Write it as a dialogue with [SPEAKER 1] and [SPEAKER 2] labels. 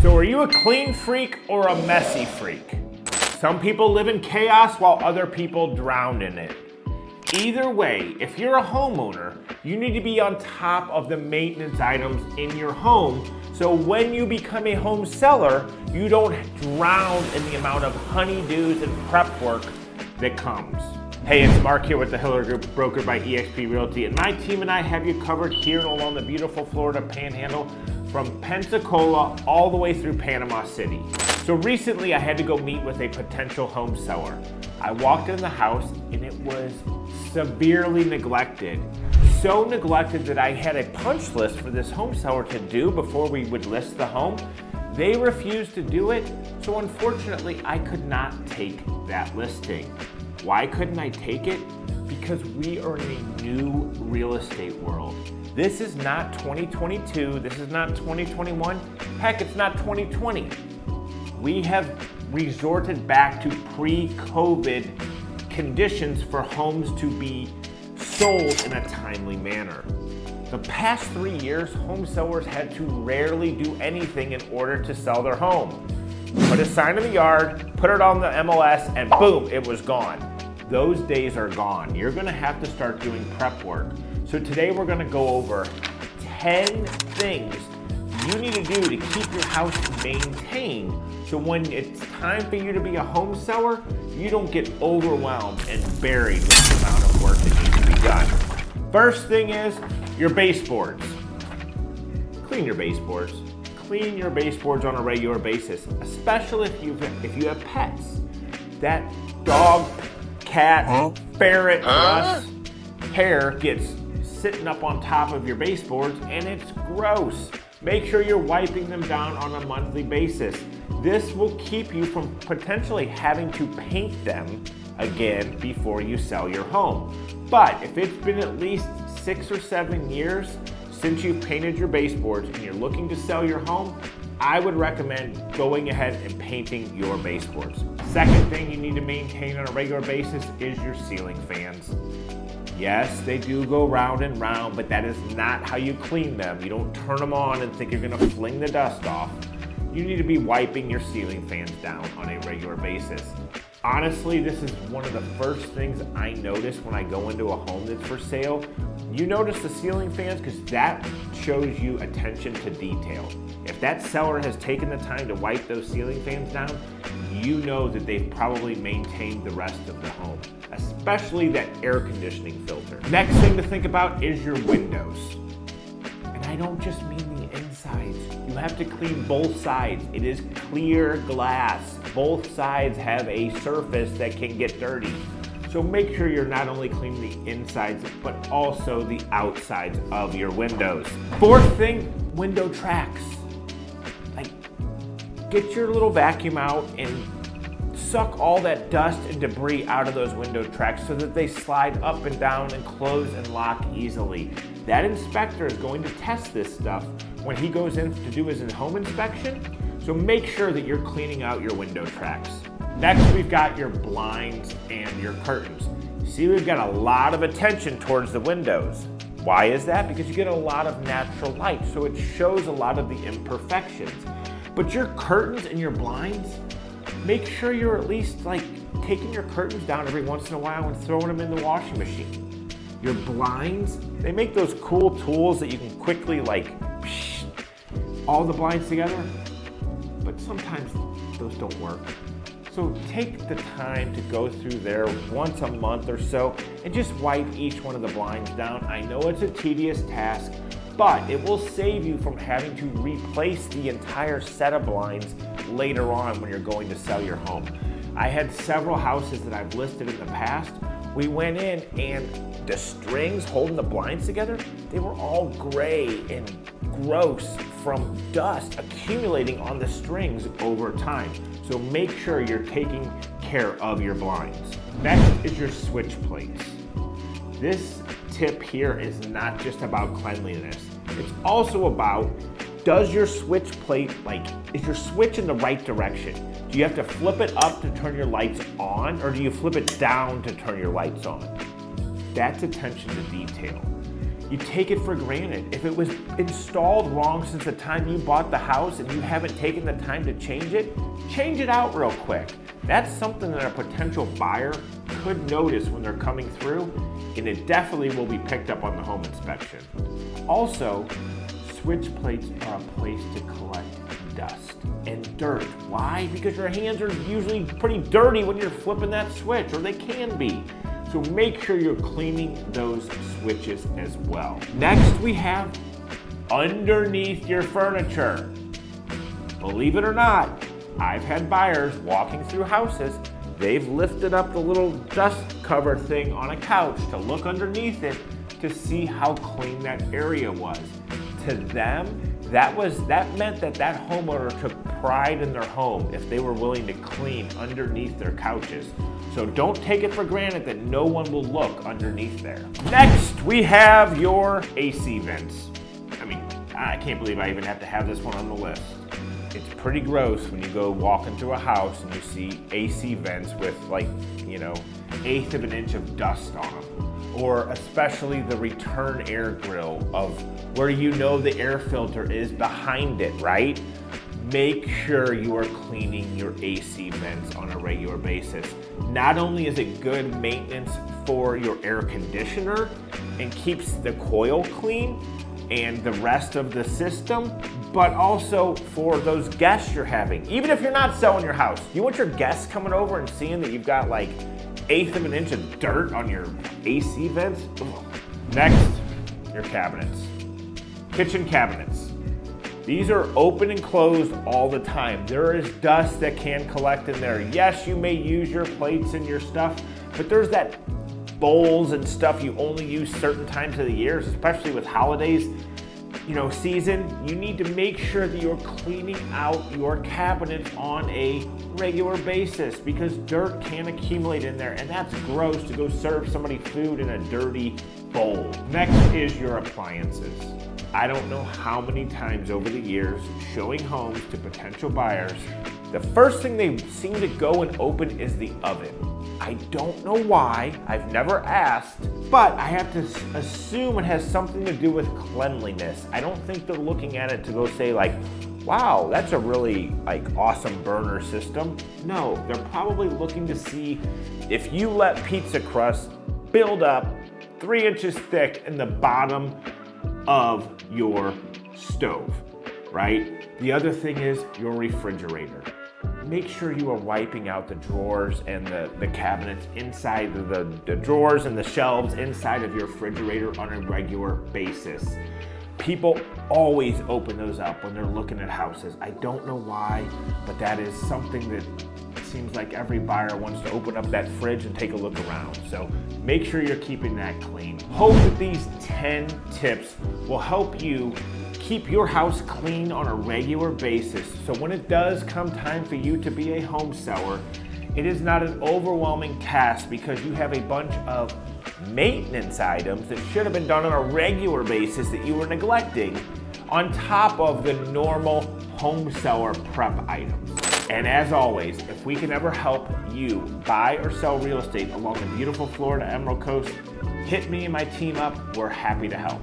[SPEAKER 1] So are you a clean freak or a messy freak? Some people live in chaos while other people drown in it. Either way, if you're a homeowner, you need to be on top of the maintenance items in your home so when you become a home seller, you don't drown in the amount of honeydews and prep work that comes. Hey, it's Mark here with the Hiller Group, brokered by eXp Realty, and my team and I have you covered here along the beautiful Florida Panhandle from Pensacola all the way through Panama City. So recently I had to go meet with a potential home seller. I walked in the house and it was severely neglected. So neglected that I had a punch list for this home seller to do before we would list the home. They refused to do it, so unfortunately I could not take that listing. Why couldn't I take it? Because we are in a new real estate world. This is not 2022, this is not 2021, heck, it's not 2020. We have resorted back to pre-COVID conditions for homes to be sold in a timely manner. The past 3 years, home sellers had to rarely do anything in order to sell their home. Put a sign in the yard, put it on the MLS, and boom, it was gone. Those days are gone. You're gonna have to start doing prep work. So today we're gonna go over 10 things you need to do to keep your house maintained so when it's time for you to be a home seller, you don't get overwhelmed and buried with the amount of work that needs to be done. First thing is your baseboards. Clean your baseboards. Clean your baseboards on a regular basis, especially if you have pets. That dog, cat, ferret, hair gets sitting up on top of your baseboards and it's gross. Make sure you're wiping them down on a monthly basis. This will keep you from potentially having to paint them again before you sell your home. But if it's been at least 6 or 7 years since you've painted your baseboards and you're looking to sell your home, I would recommend going ahead and painting your baseboards. Second thing you need to maintain on a regular basis is your ceiling fans. Yes, they do go round and round, but that is not how you clean them. You don't turn them on and think you're gonna fling the dust off. You need to be wiping your ceiling fans down on a regular basis. Honestly, this is one of the first things I notice when I go into a home that's for sale. You notice the ceiling fans because that shows you attention to detail. If that seller has taken the time to wipe those ceiling fans down, you know that they've probably maintained the rest of the home, especially that air conditioning filter. Next thing to think about is your windows. And I don't just mean the insides. You have to clean both sides. It is clear glass. Both sides have a surface that can get dirty. So make sure you're not only cleaning the insides, but also the outsides of your windows. Fourth thing, window tracks. Like, get your little vacuum out and suck all that dust and debris out of those window tracks so that they slide up and down and close and lock easily. That inspector is going to test this stuff when he goes in to do his home inspection, so make sure that you're cleaning out your window tracks. Next, we've got your blinds and your curtains. See, we've got a lot of attention towards the windows. Why is that? Because you get a lot of natural light, so it shows a lot of the imperfections. But your curtains and your blinds, make sure you're at least like taking your curtains down every once in a while and throwing them in the washing machine. Your blinds, they make those cool tools that you can quickly like all the blinds together, but sometimes those don't work. So take the time to go through there once a month or so and just wipe each one of the blinds down. I know it's a tedious task, but it will save you from having to replace the entire set of blinds later on when you're going to sell your home. I had several houses that I've listed in the past. We went in and the strings holding the blinds together, they were all gray and gross from dust accumulating on the strings over time. So make sure you're taking care of your blinds. Next is your switch plates. This tip here is not just about cleanliness. It's also about, does your switch plate, is your switch in the right direction? Do you have to flip it up to turn your lights on, or do you flip it down to turn your lights on? That's attention to detail. you take it for granted. If it was installed wrong since the time you bought the house and you haven't taken the time to change it out real quick. That's something that a potential buyer could notice when they're coming through, and it definitely will be picked up on the home inspection. Also, switch plates are a place to collect dust and dirt. Why? Because your hands are usually pretty dirty when you're flipping that switch, or they can be. So make sure you're cleaning those switches as well. Next, we have underneath your furniture. Believe it or not, I've had buyers walking through houses, they've lifted up the little dust cover thing on a couch to look underneath it to see how clean that area was. To them, that meant that homeowner took pride in their home if they were willing to clean underneath their couches. So don't take it for granted that no one will look underneath there. Next, we have your AC vents. I mean, I can't believe I even have to have this one on the list. It's pretty gross when you go walk into a house and you see AC vents with, like, you know, 1/8 of an inch of dust on them. Or especially the return air grill of where you know the air filter is behind it, right? Make sure you are cleaning your AC vents on a regular basis. Not only is it good maintenance for your air conditioner and keeps the coil clean and the rest of the system, but also for those guests you're having. Even if you're not selling your house, you want your guests coming over and seeing that you've got like 1/8 of an inch of dirt on your AC vents. Next, your cabinets. Kitchen cabinets. These are open and closed all the time. There is dust that can collect in there. Yes, you may use your plates and your stuff, but there's that bowls and stuff you only use certain times of the year, especially with holidays, you know, season. You need to make sure that you're cleaning out your cabinets on a regular basis because dirt can accumulate in there, and that's gross to go serve somebody food in a dirty bowl. Next is your appliances. I don't know how many times over the years showing homes to potential buyers, the first thing they seem to go and open is the oven. I don't know why, I've never asked, but I have to assume it has something to do with cleanliness. I don't think they're looking at it to go say like, wow, that's a really like awesome burner system. No, they're probably looking to see if you let pizza crust build up 3 inches thick in the bottom of your stove, right? The other thing is your refrigerator. Make sure you are wiping out the drawers and the cabinets inside the drawers and the shelves inside of your refrigerator on a regular basis. People always open those up when they're looking at houses. I don't know why, but that is something that seems like every buyer wants to open up that fridge and take a look around. So make sure you're keeping that clean. Hope that these 10 tips will help you keep your house clean on a regular basis. So when it does come time for you to be a home seller, it is not an overwhelming task because you have a bunch of maintenance items that should have been done on a regular basis that you were neglecting on top of the normal home seller prep items. And as always, if we can ever help you buy or sell real estate along the beautiful Florida Emerald Coast, hit me and my team up. We're happy to help.